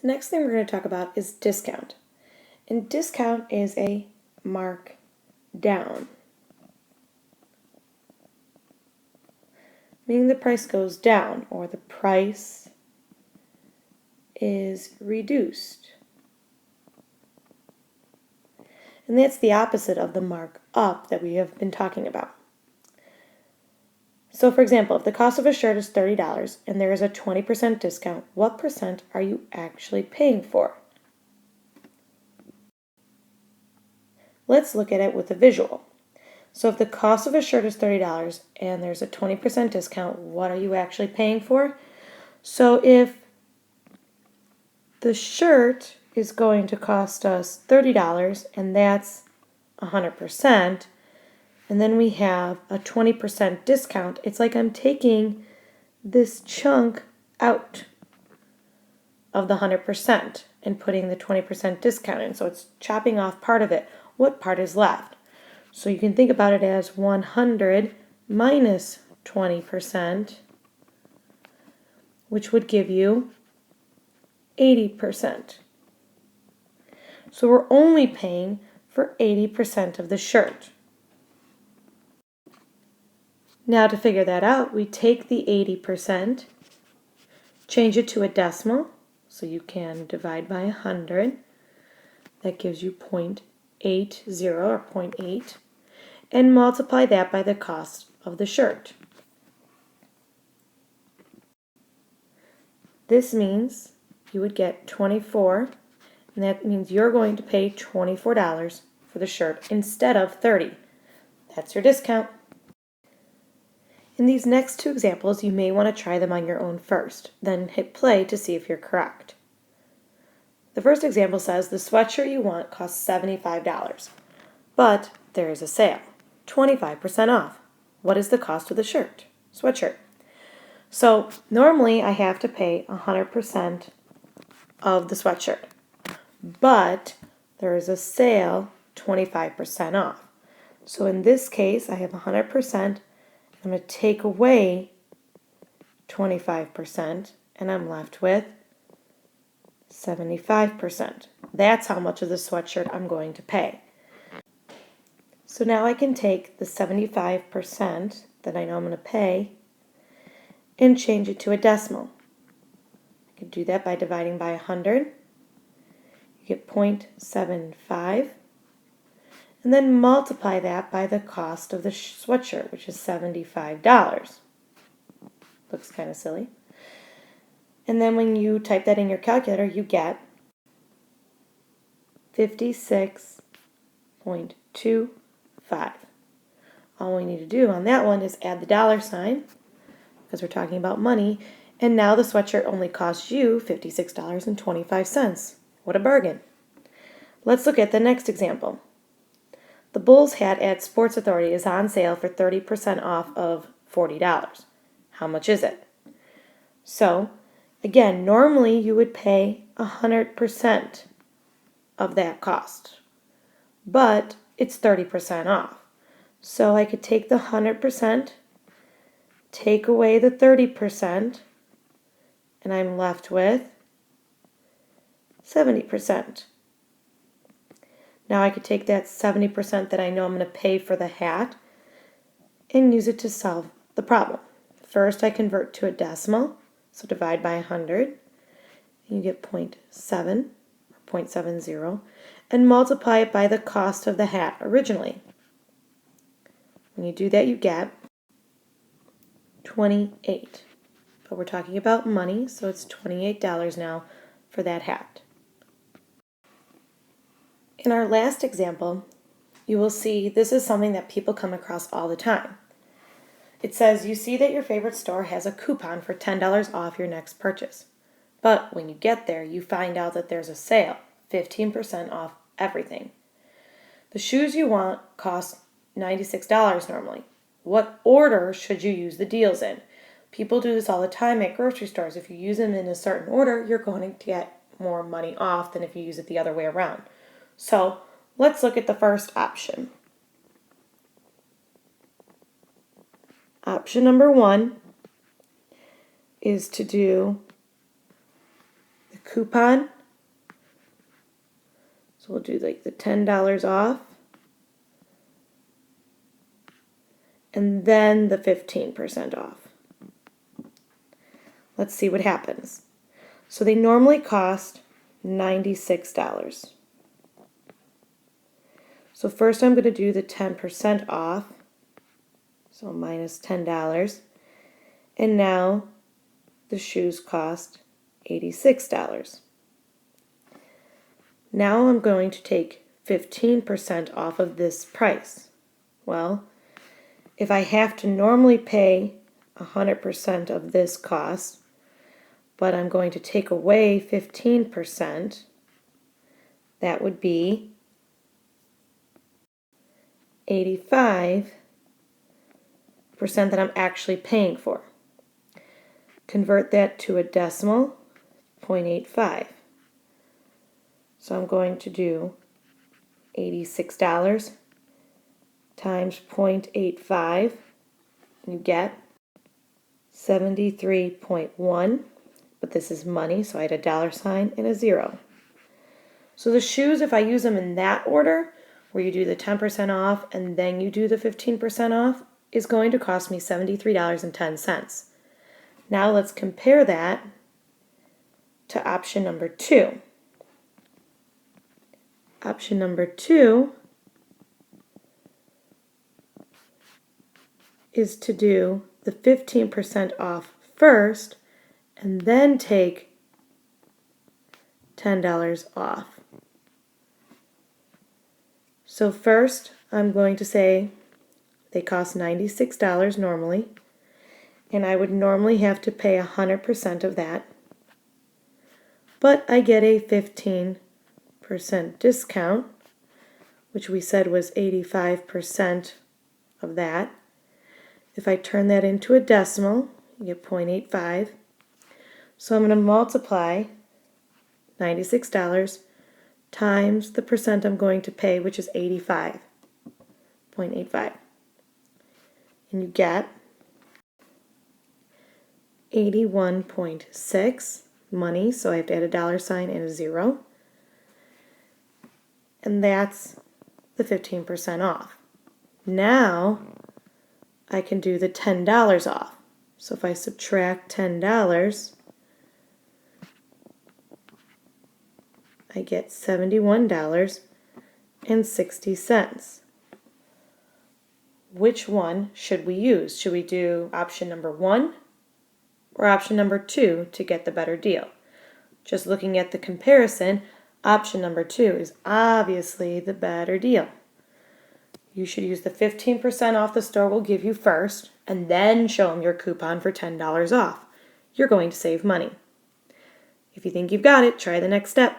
The next thing we're going to talk about is discount. And discount is a mark down, meaning the price goes down or the price is reduced. And that's the opposite of the mark up that we have been talking about. So for example, if the cost of a shirt is $30 and there is a 20% discount, what percent are you actually paying for? Let's look at it with a visual. So if the cost of a shirt is $30 and there's a 20% discount, what are you actually paying for? So if the shirt is going to cost us $30 and that's 100%, and then we have a 20% discount, it's like I'm taking this chunk out of the 100% and putting the 20% discount in. So it's chopping off part of it. What part is left? So you can think about it as 100 minus 20%, which would give you 80%. So we're only paying for 80% of the shirt. Now to figure that out, we take the 80%, change it to a decimal, so you can divide by 100. That gives you 0.80 or 0.8, and multiply that by the cost of the shirt. This means you would get 24, and that means you're going to pay $24 for the shirt instead of $30. That's your discount. In these next two examples, you may want to try them on your own first, then hit play to see if you're correct. The first example says the sweatshirt you want costs $75, but there is a sale, 25% off. What is the cost of the sweatshirt? So normally I have to pay 100% of the sweatshirt, but there is a sale, 25% off. So in this case, I have 100%. I'm going to take away 25%, and I'm left with 75%. That's how much of the sweatshirt I'm going to pay. So now I can take the 75% that I know I'm going to pay and change it to a decimal. I can do that by dividing by 100. You get 0.75. And then multiply that by the cost of the sweatshirt, which is $75. Looks kind of silly. And then when you type that in your calculator, you get 56.25. All we need to do on that one is add the dollar sign, because we're talking about money, and now the sweatshirt only costs you $56.25. What a bargain. Let's look at the next example. The Bulls hat at Sports Authority is on sale for 30% off of $40. How much is it? So, again, normally you would pay 100% of that cost, but it's 30% off. So I could take the 100%, take away the 30%, and I'm left with 70%. Now I could take that 70% that I know I'm going to pay for the hat and use it to solve the problem. First, I convert to a decimal, so divide by 100. You get 0.7 or 0.70, and multiply it by the cost of the hat originally. When you do that, you get 28. But we're talking about money, so it's $28 now for that hat. In our last example, you will see this is something that people come across all the time. It says you see that your favorite store has a coupon for $10 off your next purchase. But when you get there, you find out that there's a sale, 15% off everything. The shoes you want cost $96 normally. What order should you use the deals in? People do this all the time at grocery stores. If you use them in a certain order, you're going to get more money off than if you use it the other way around. So let's look at the first option. Option number 1 is to do the coupon. So we'll do like the $10 off. And then the 15% off. Let's see what happens. So they normally cost $96. So first I'm going to do the 10% off. So minus $10. And now the shoes cost $86. Now I'm going to take 15% off of this price. Well, if I have to normally pay 100% of this cost, but I'm going to take away 15%, that would be 85% that I'm actually paying for. Convert that to a decimal, 0.85. So I'm going to do $86 times 0.85. You get 73.1, but this is money, so I had a $sign and a 0. So the shoes, if I use them in that order, where you do the 10% off and then you do the 15% off, is going to cost me $73.10. Now let's compare that to option number 2. Option number 2 is to do the 15% off first and then take $10 off. So first I'm going to say they cost $96 normally, and I would normally have to pay 100% of that, but I get a 15% discount, which we said was 85% of that. If I turn that into a decimal, you get 0.85. So I'm going to multiply $96 times the percent I'm going to pay, which is 85.85. And you get 81.6 money, so I have to add a $sign and a 0. And that's the 15% off. Now I can do the $10 off. So if I subtract $10, I get $71.60. Which one should we use? Should we do option number 1 or option number 2 to get the better deal? Just looking at the comparison, option number 2 is obviously the better deal. You should use the 15% off the store will give you first, and then show them your coupon for $10 off. You're going to save money. If you think you've got it, try the next step.